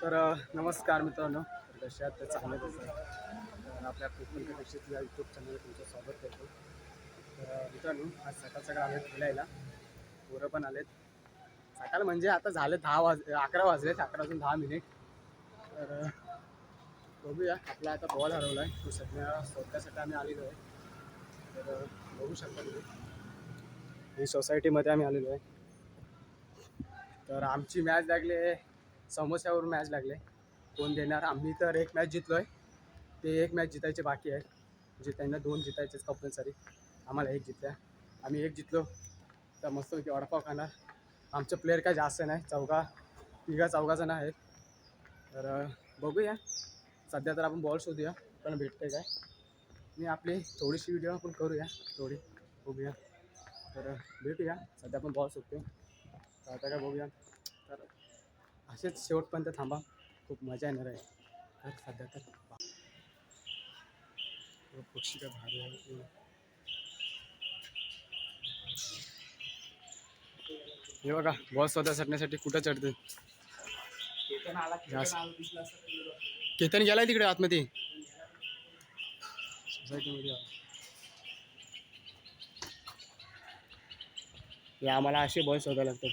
तर नमस्कार मित्रांनो, कशा आहात? चांगले तर आपल्या कोकण कनेक्शन या यूट्यूब चॅनलवर तुमचं स्वागत करतो. तर मित्रांनो, आज सकाळ सकाळ आलेत फिरायला, पोरं पण आलेत. सकाळ म्हणजे आता झाले 11 वाजलेत, 11 वाजून 10 मिनिट. तर बघूया, आपला आता बॉल हरवला आहे, तो स्वतःसाठी आम्ही आलेलो आहे. तर बघू शकता तुम्ही, ही सोसायटीमध्ये आम्ही आलेलो आहे. तर आमची मॅच लागली, समोस्यावर मॅच लागले. कोण देणार? आम्ही तर एक मॅच जितलो आहे, ते एक मॅच जितायचे बाकी आहे. म्हणजे त्यांना 2 जितायचेच कंपल्सरी, आम्हाला 1 जितल्या. आम्ही 1 जितलो तर मस्तपैकी वडापाव खाणार. आमचं प्लेअर काय जास्त नाही, तिघा चौघा जण आहेत. तर बघूया, सध्या तर आपण बॉल शोधूया, पण भेटते काय. मी आपली थोडीशी व्हिडिओ आपण करूया, थोडी बघूया. तर भेटूया, सध्या आपण बॉल शोधतो. तर आता काय बघूया. तर असेच शेवटपर्यंत थांबा, खूप मजा येणार आहे. तर सध्या तर पक्षी काय भारी आहे. हे बघा, बॉल स्वतः चढण्यासाठी कुठं चढते. केतन गेलाय तिकडे आतमध्ये सोसायटीमध्ये. हे आम्हाला असे बॉल शोधायला लागतात.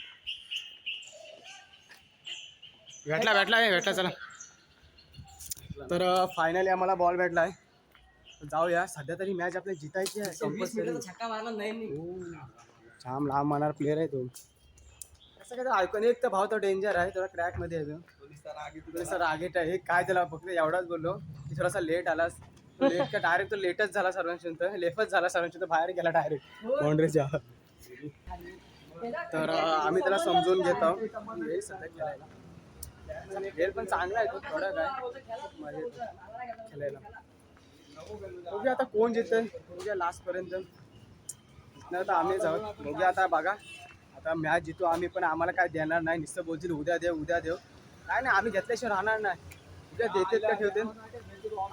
भेटला चला. तर फायनली आम्हाला बॉल भेटला आहे. जाऊया, सध्या तरी मॅच आपल्याला जितायची आहे. छक्का मारला नाही, जाम लांब मारणार प्लेअर आहे तो. कसं काय ऐकून, एक तर भाव तो डेंजर आहे, थोडा क्रॅकमध्ये आहे तो. थोडीसा रागीट आहे. काय त्याला फक्त एवढाच बोललो की थोडासा लेट आलास. लेट का डायरेक्ट तो लेटच झाला लेफच झाला सर्वांशी, बाहेर गेला डायरेक्ट बाउंड्रीच्या. तर आम्ही त्याला समजून घेतो, सध्या खेळायला. खेळ पण चांगला आहे तो, थोडा काय मजा येतो खेळायला. बघूया आता कोण जिते, बघूया लास्टपर्यंत. जिंकणार तर आम्हीच आहोत. बघूया आता, बघा आता मॅच जितो आम्ही, पण आम्हाला काय देणार नाही. नुसतं बोलतील उद्या देव काय नाही, आम्ही घेतल्याशिवाय राहणार नाही. उद्या देतात का ठेवते,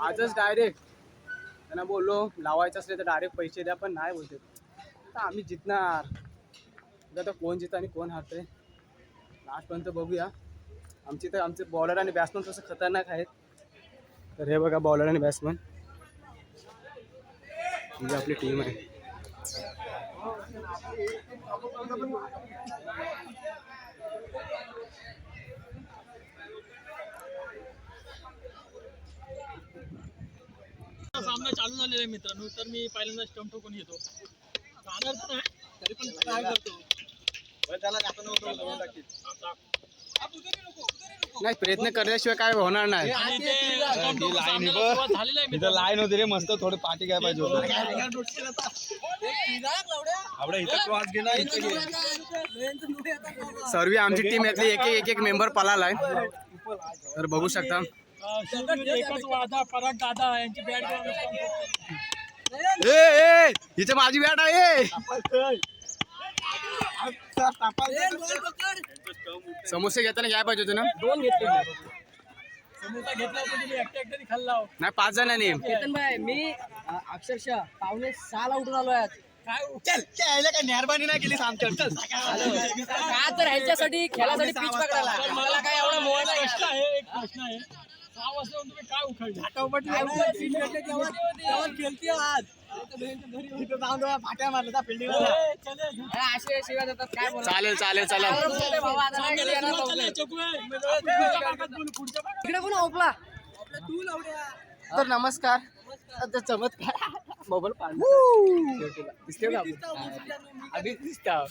आजच डायरेक्ट त्यांना बोललो लावायचं असले तर डायरेक्ट पैसे द्या, पण नाही बोलते. तर आम्ही जिंकणार. आता कोण जितं आणि कोण हारते लास्टपर्यंत बघूया. आमचे बॉलर आणि बॅट्समन तसं खतरनाक आहेत. तर हे बघा, बॉलर आणि बॅट्समन म्हणजे आपली टीम आहे. सामना चालू झालेला आहे मित्रांनो. तर मी पहिल्यांदा स्टंप ठोकून घेतो. जाणार तर नाही, तरी पण ट्राय करतो. नाही, प्रयत्न करण्याशिवाय काय होणार नाही. लाईन होती रे मस्त, थोडी पाठी काय पाहिजे होतं. सर्व आमची टीम यातली एक मेंबर पळालाय, तर बघू शकता. एकच वादा पराग दादा यांची बॅट इथे माझी बॅट आहे. समोसे घेताना घ्यायला पाहिजे होते ना. 2 घेतले. समोसा घेतला होता तुम्ही, एकट्याने खाल्ला नाही, 5 जणांनी. केतन भाई, मी अक्षरशः 5:45 उठून आलोय आज. काय काय मेहरबानी नाही केली आमच्या. का तर ह्याच्यासाठी खेळासाठी पिच पकडायला. तर मला काय एवढा मोबाईल प्रश्न आहे, एक प्रश्न आहे. 6 वाजता तुम्ही काय उखळले? खेळते आज फाट्या मारल्या फिल्डिंग. असे शिवाय देतात, काय बोला. चालेल चला. इकडे कोण ओपला? तर नमस्कार. आता चमत्कार मोबाईल दिसते का आधी दिसता.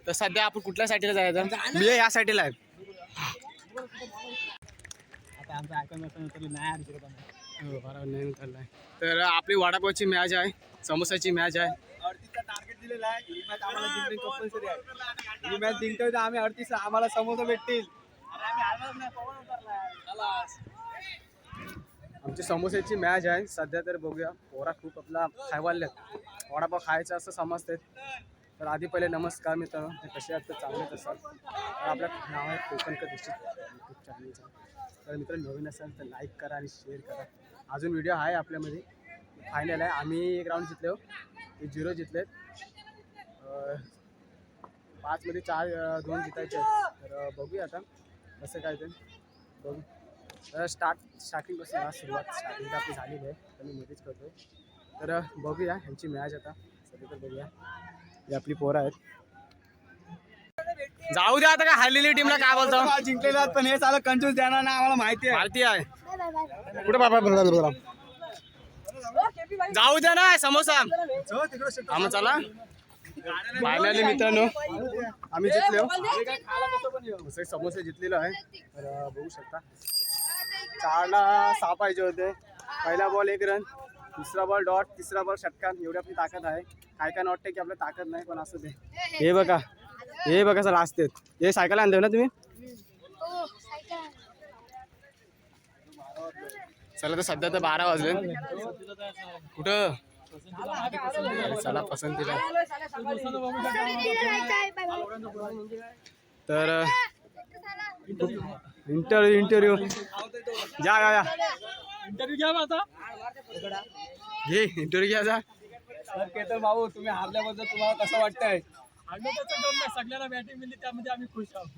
तर सध्या आपण कुठल्या साईडला जायचं? मी या साईडला आहे. आता आमचा ऐकून तरी नाही बरोबर नाही उतरलाय. तर आपली वडापावची मॅच आहे, समोसाची मॅच आहे. 38चा टार्गेट दिलेला आहे. ही मॅच आम्हाला जिंकणे कंपल्सरी आहे. ही मॅच जिंकतोय तर आम्ही 38 आम्हाला समोसा भेटतील. आमची समोसाची मॅच आहे सध्या. तर बघूया, पोरा खूप आपला खायवाल्यात, वडापाव खायचा असं समजते. तर आधी पहिले नमस्कार मित्रांनो, कसे आहेत तर चांगलेच असाल. तर आपलं नाव आहे कोकण कनेक्शन यूट्यूब चॅनलचं. तर मित्र नवीन असाल तर लाईक करा आणि शेअर करा. अजून व्हिडिओ आहे आपल्यामध्ये. फायनल आहे, आम्ही 1 राऊंड जिंकलो, ते 0 जिंकलेत. 5 मध्ये 2 जितायचे आहेत. तर बघूया आता कसं काय ते बघू. तर स्टार्टिंगपासून सुरुवात स्टार्टिंग आपली झालेली आहे तर मी मध्येच करतो. तर बघूया ह्यांची मॅच आता सध्या तर बघूया. ही आपली पोरं आहेत. जाऊ द्या आता काय हरलेली टीमला काय बोलतो. जिंकलेला पण हे साला कंजूस देणार ना आम्हाला माहिती आहे. माहिती आहे कुठे बाबा बोला जाऊ द्या ना समोसा. आम्ही चला फायनली मित्रांनो आम्ही जिंकलो. समोसे जिंकलेलो आहे. तर बघू शकता 4ला 6 पाहिजे होते. पहिला बॉल 1 रन, दुसरा बॉल डॉट, तिसरा बॉल षटकार. एवढी आपली ताकद आहे. काय वाटतं की आपल्या ताकद नाही पण असं ते. हे बघा सर असते हे सायकल आणले ना तुम्ही. चला तर सध्या तर 12 वाजले. कुठं चला पसंतीला. तर इंटरव्ह्यू या इंटरव्ह्यू घ्या माझा. घे इंटरव्ह्यू घ्या जा. तर केतन भाऊ तुम्ही हारल्याबद्दल तुम्हाला कसं वाटतंय. आम्ही त्याचं गम नाही, सगळ्यांना बॅटिंग मिळली त्यामध्ये आम्ही खुश आहोत.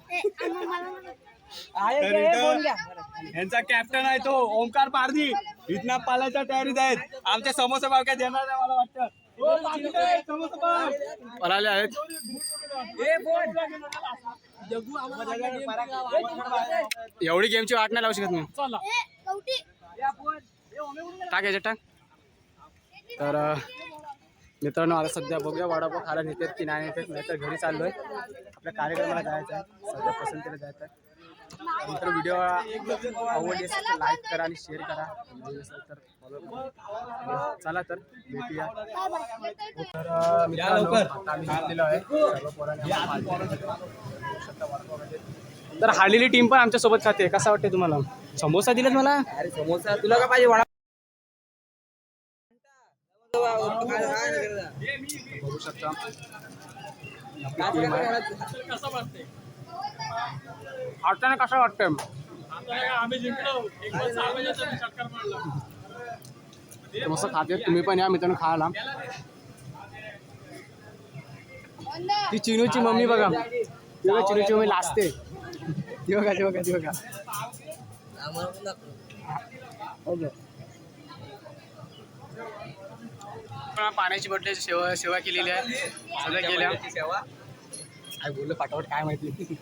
यांचा कॅप्टन आहे तो ओमकार पारधी. इथना पालायच्या तयारीत आहेत. आमच्या समोसा भाव काय देणार नाही मला वाटतं. समोसा भाव पळाले आहेत. एवढी गेमची वाट नाही लावू शकत मी. चला टाक याच्यात टाक. तर मित्रांनो आता सध्या बघूया वडापाव खायला नेतात की नाही नेतात. नाही तर घरी चाललोय. आपल्या कार्यक्रमाला जायचं आहे. सध्या पसंतीला जायचं आहे. नंतर व्हिडिओ आवडली असेल तर लाईक करा आणि शेअर करा. असेल तर फॉलो करा. चला तर भेटूया. तर मित्रांनो आता आम्ही जिंकलेलो आहे. सर्व पोरांनी तर हारलेली टीम पण आमच्या सोबत खाते. कसं वाटते तुम्हाला. समोसा दिलेत मला. अरे समोसा तुला का पाहिजे वडा. बघू शकता कसं वाटतंय आठवण कसं वाटतंय. आता काय आम्ही जिंकलो. एक बॉल 6 म्हणजे त्यांनी षटकार मारला. समोसा खाते तुम्ही पण या मित्रांनो खायला. ती चिनूची मम्मी बघा. ती बघा चिनूची मम्मी लाजते. ती बघा ती बघा ती बघा. पाण्याची बॉटल सेवा केलेली आहे. सध्या केल्या काय बोललं पाठावट काय माहिती.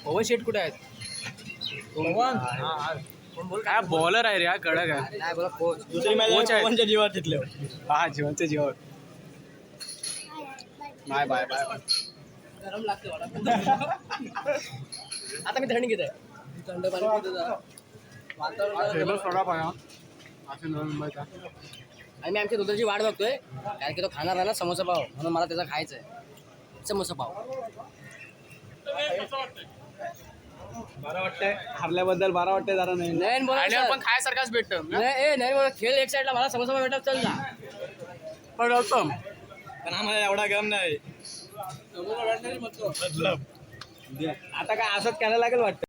पवन शेट कुठे आहेत. काय बॉलर आहे रे हा कडक आहे. नाही बोला कोच. दुसरी मॅच कोच आहे. पवनच्या जीवावर घेतले. हा जीवनच्या जीवावर. Bye bye bye. गरम लागते वडा. आता मी थंडी घेत आहे. थंड पाणी पितो जरा. फेमस थोडा पाया असं नवी मुंबईचा. आणि मी आमच्या दुधाची वाट बघतोय कारण की तो खाणार आहे ना समोसा पाव म्हणून मला त्याचा खायचा आहे. समोसा पाव कसं वाटतंय. बरं वाटतंय हारल्याबद्दल. बरं वाटतंय जरा नाही. नाही बोला आल्यावर पण खायसारखाच भेटतं. नाही बोला खेळ एक साईडला मला समोसा पाव भेटत चल जा. पण होतं पण आम्हाला एवढा गम नाही. आता काय असंच करायला लागेल वाटतं.